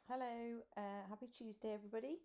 Hello, happy Tuesday everybody.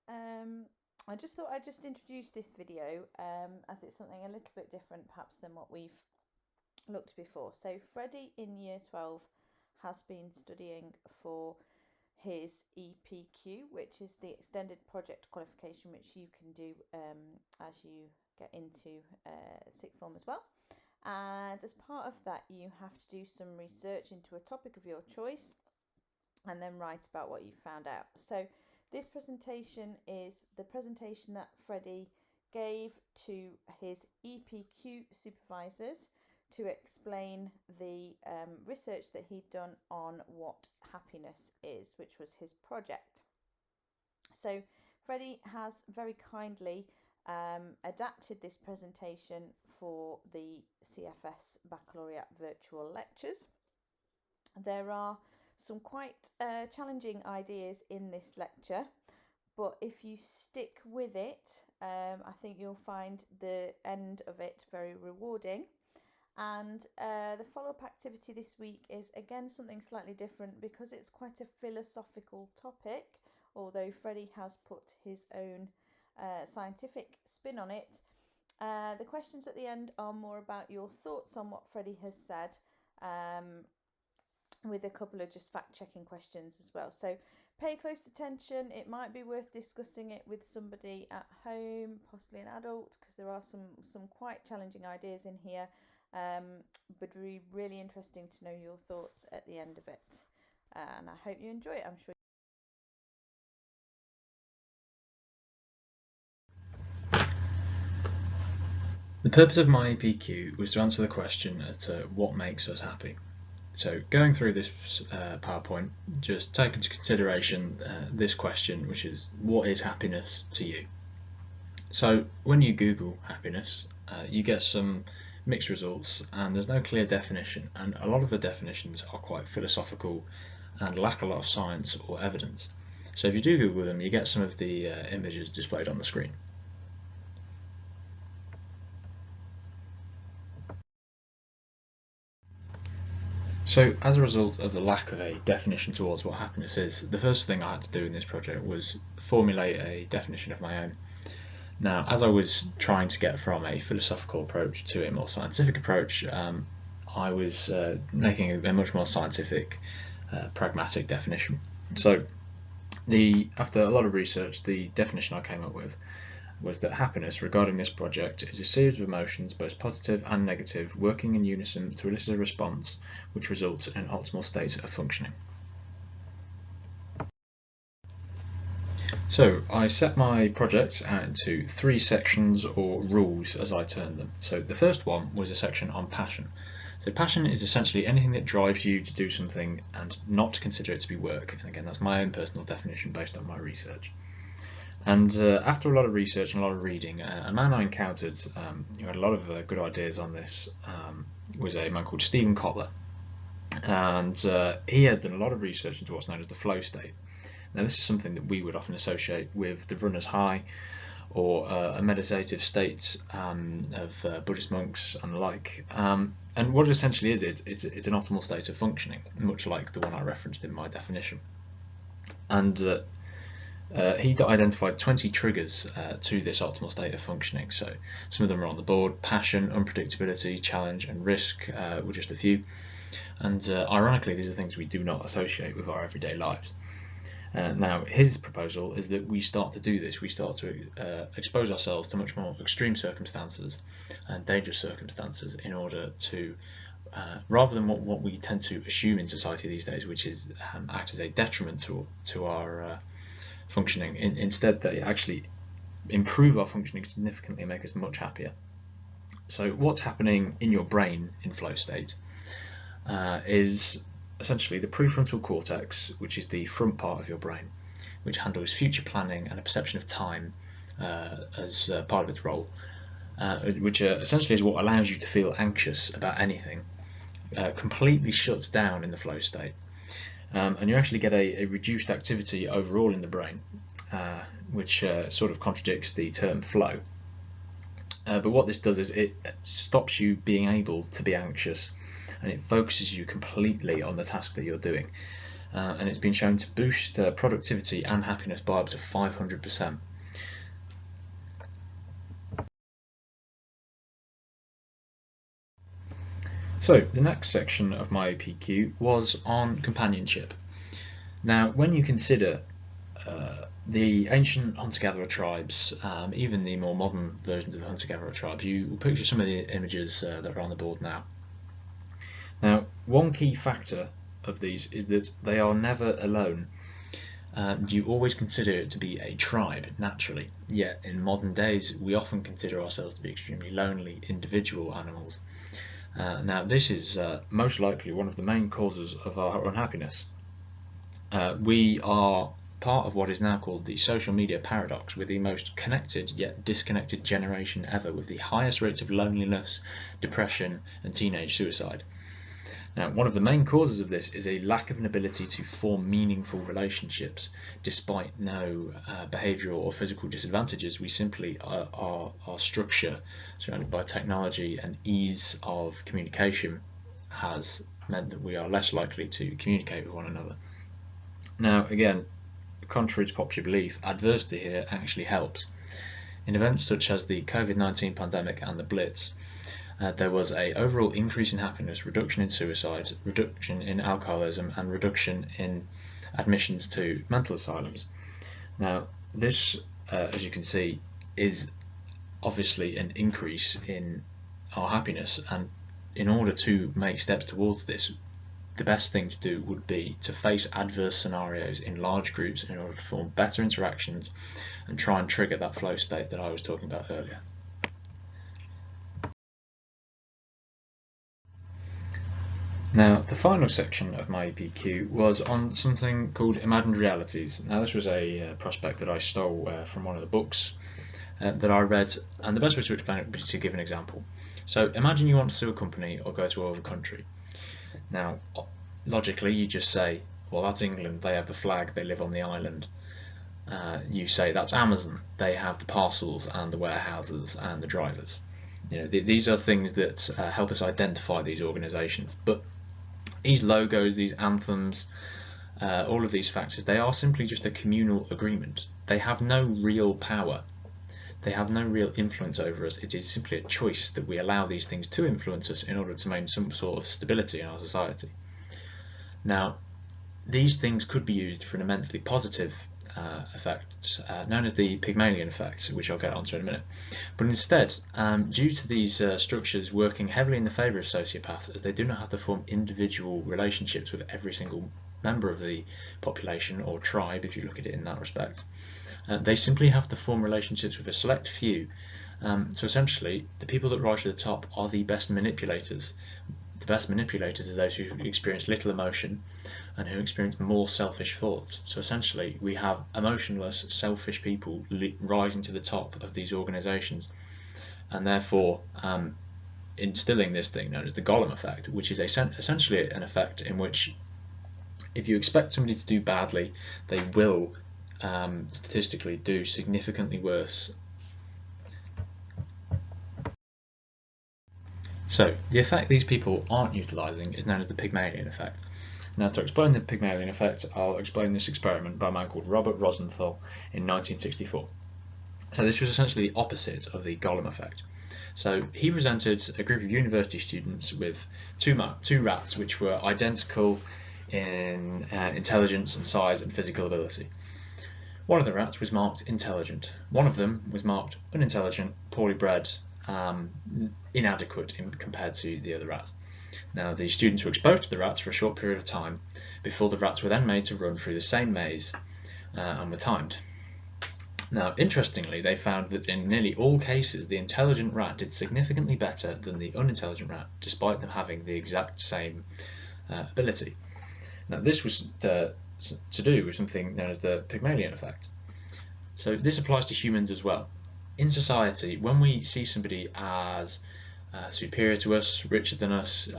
I just thought I'd just introduce this video as it's something a little bit different perhaps than what we've looked before. So Freddie in year 12 has been studying for his EPQ, which is the extended project qualification, which you can do as you get into sixth form as well. And as part of that, you have to do some research into a topic of your choice and then write about what you found out. So this presentation is the presentation that Freddie gave to his EPQ supervisors to explain the research that he'd done on what happiness is, which was his project. So Freddie has very kindly adapted this presentation for the CFS Baccalaureate virtual lectures. There are some quite challenging ideas in this lecture, but if you stick with it, I think you'll find the end of it very rewarding. And the follow-up activity this week is again something slightly different because it's quite a philosophical topic, although Freddie has put his own scientific spin on it. The questions at the end are more about your thoughts on what Freddie has said, with a couple of just fact-checking questions as well. So pay close attention. It might be worth discussing it with somebody at home, possibly an adult, because there are some quite challenging ideas in here, but really interesting to know your thoughts at the end of it. And I hope you enjoy it. I'm sure. The purpose of my EPQ was to answer the question as to what makes us happy. So going through this PowerPoint, just take into consideration this question, which is, what is happiness to you? So when you Google happiness, you get some mixed results and there's no clear definition, and a lot of the definitions are quite philosophical and lack a lot of science or evidence. So if you do Google them, you get some of the images displayed on the screen. So as a result of the lack of a definition towards what happiness is, the first thing I had to do in this project was formulate a definition of my own. Now, as I was trying to get from a philosophical approach to a more scientific approach, I was making a much more scientific, pragmatic definition. So after a lot of research, the definition I came up with was that happiness regarding this project is a series of emotions, both positive and negative, working in unison to elicit a response which results in an optimal state of functioning. So I set my project out into 3 sections, or rules as I termed them. So the first one was a section on passion. So passion is essentially anything that drives you to do something and not to consider it to be work. And again, that's my own personal definition based on my research. And after a lot of research and a lot of reading, a man I encountered who had a lot of good ideas on this was a man called Stephen Kotler. And he had done a lot of research into what's known as the flow state. Now this is something that we would often associate with the runner's high, or a meditative state of Buddhist monks and the like. And what it essentially is, it's an optimal state of functioning, much like the one I referenced in my definition. And he identified 20 triggers to this optimal state of functioning. So some of them are on the board. Passion, unpredictability, challenge and risk were just a few. And ironically, these are things we do not associate with our everyday lives. Now his proposal is that we start to do this. We start to expose ourselves to much more extreme circumstances and dangerous circumstances in order to rather than what we tend to assume in society these days, which is act as a detriment to our functioning, instead they actually improve our functioning significantly and make us much happier. So what's happening in your brain in flow state is essentially the prefrontal cortex, which is the front part of your brain, which handles future planning and a perception of time as part of its role, which essentially is what allows you to feel anxious about anything, completely shuts down in the flow state. And you actually get a reduced activity overall in the brain, which sort of contradicts the term flow. But what this does is it stops you being able to be anxious, and it focuses you completely on the task that you're doing. and it's been shown to boost productivity and happiness by up to 500%. So the next section of my APQ was on companionship. Now, when you consider the ancient hunter-gatherer tribes, even the more modern versions of the hunter-gatherer tribes, you will picture some of the images that are on the board now. Now, one key factor of these is that they are never alone. You always consider it to be a tribe, naturally, yet in modern days we often consider ourselves to be extremely lonely individual animals. Now, this is most likely one of the main causes of our unhappiness. We are part of what is now called the social media paradox. We're the most connected yet disconnected generation ever, with the highest rates of loneliness, depression and teenage suicide. Now, one of the main causes of this is a lack of an ability to form meaningful relationships. Despite no behavioural or physical disadvantages, we simply our structure, surrounded by technology and ease of communication, has meant that we are less likely to communicate with one another. Now, again, contrary to popular belief, adversity here actually helps. In events such as the COVID-19 pandemic and the Blitz, there was an overall increase in happiness, reduction in suicide, reduction in alcoholism, and reduction in admissions to mental asylums. Now, this, as you can see, is obviously an increase in our happiness, and in order to make steps towards this, the best thing to do would be to face adverse scenarios in large groups in order to form better interactions and try and trigger that flow state that I was talking about earlier. Now, the final section of my APQ was on something called imagined realities. Now, this was a prospect that I stole from one of the books that I read, and the best way to explain it would be to give an example. So, imagine you want to sue a company or go to a country. Now, logically, you just say, well, that's England, they have the flag, they live on the island. You say, that's Amazon, they have the parcels and the warehouses and the drivers. You know, these are things that help us identify these organisations. But these logos, these anthems, all of these factors, they are simply just a communal agreement. They have no real power. They have no real influence over us. It is simply a choice that we allow these things to influence us in order to maintain some sort of stability in our society. Now, these things could be used for an immensely positive effect, known as the Pygmalion effect, which I'll get onto in a minute. But instead, due to these structures working heavily in the favour of sociopaths, as they do not have to form individual relationships with every single member of the population or tribe, if you look at it in that respect, they simply have to form relationships with a select few. So essentially, the people that rise to the top are the best manipulators. The best manipulators are those who experience little emotion and who experience more selfish thoughts. So essentially, we have emotionless, selfish people rising to the top of these organisations, and therefore instilling this thing known as the Golem effect, which is essentially an effect in which if you expect somebody to do badly, they will statistically do significantly worse. So, the effect these people aren't utilising is known as the Pygmalion effect. Now, to explain the Pygmalion effect, I'll explain this experiment by a man called Robert Rosenthal in 1964. So this was essentially the opposite of the Golem effect. So he presented a group of university students with two rats which were identical in intelligence and size and physical ability. One of the rats was marked intelligent. One of them was marked unintelligent, poorly bred, inadequate compared to the other rats. Now, the students were exposed to the rats for a short period of time before the rats were then made to run through the same maze and were timed. Now, interestingly, they found that in nearly all cases, the intelligent rat did significantly better than the unintelligent rat, despite them having the exact same ability. Now, this was to do with something known as the Pygmalion effect. So this applies to humans as well. In society, when we see somebody as superior to us, richer than us,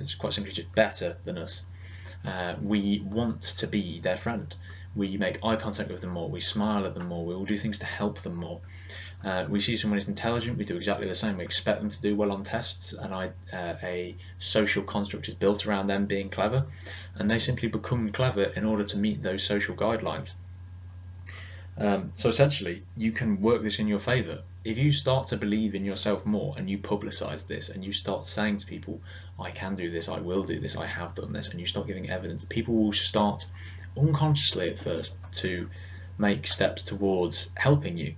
it's quite simply just better than us, we want to be their friend. We make eye contact with them more, we smile at them more, we will do things to help them more. We see someone is intelligent, we do exactly the same. We expect them to do well on tests, and a social construct is built around them being clever, and they simply become clever in order to meet those social guidelines. So essentially, you can work this in your favour. If you start to believe in yourself more and you publicise this and you start saying to people, I can do this, I will do this, I have done this, and you start giving evidence, people will start unconsciously at first to make steps towards helping you.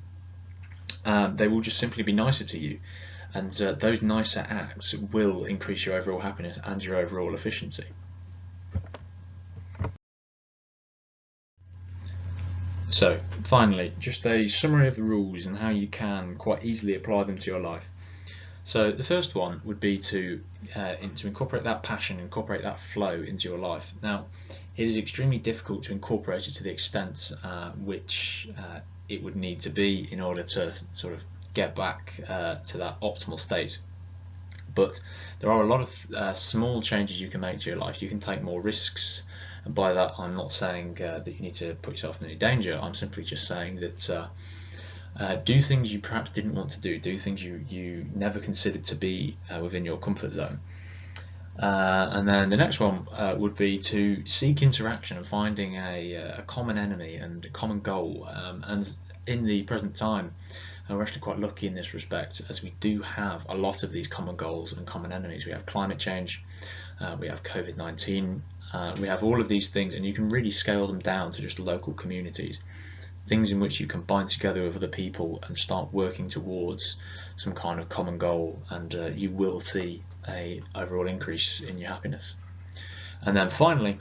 They will just simply be nicer to you, and those nicer acts will increase your overall happiness and your overall efficiency. So finally, just a summary of the rules and how you can quite easily apply them to your life. So the first one would be to incorporate that passion, incorporate that flow into your life. Now, it is extremely difficult to incorporate it to the extent which it would need to be in order to sort of get back to that optimal state. But there are a lot of small changes you can make to your life. You can take more risks, and by that I'm not saying that you need to put yourself in any danger. I'm simply just saying that do things you perhaps didn't want to do things you never considered to be within your comfort zone. And then the next one would be to seek interaction and finding a common enemy and a common goal. And in the present time, we're actually quite lucky in this respect, as we do have a lot of these common goals and common enemies. We have climate change, we have COVID-19, we have all of these things, and you can really scale them down to just local communities. Things in which you can bind together with other people and start working towards some kind of common goal, and you will see a overall increase in your happiness. And then finally,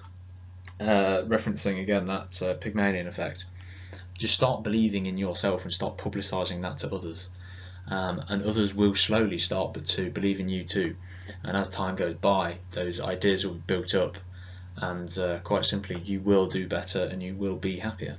referencing again that Pygmalion effect, just start believing in yourself and start publicising that to others, and others will slowly start to believe in you too, and as time goes by those ideas will be built up, and quite simply you will do better and you will be happier.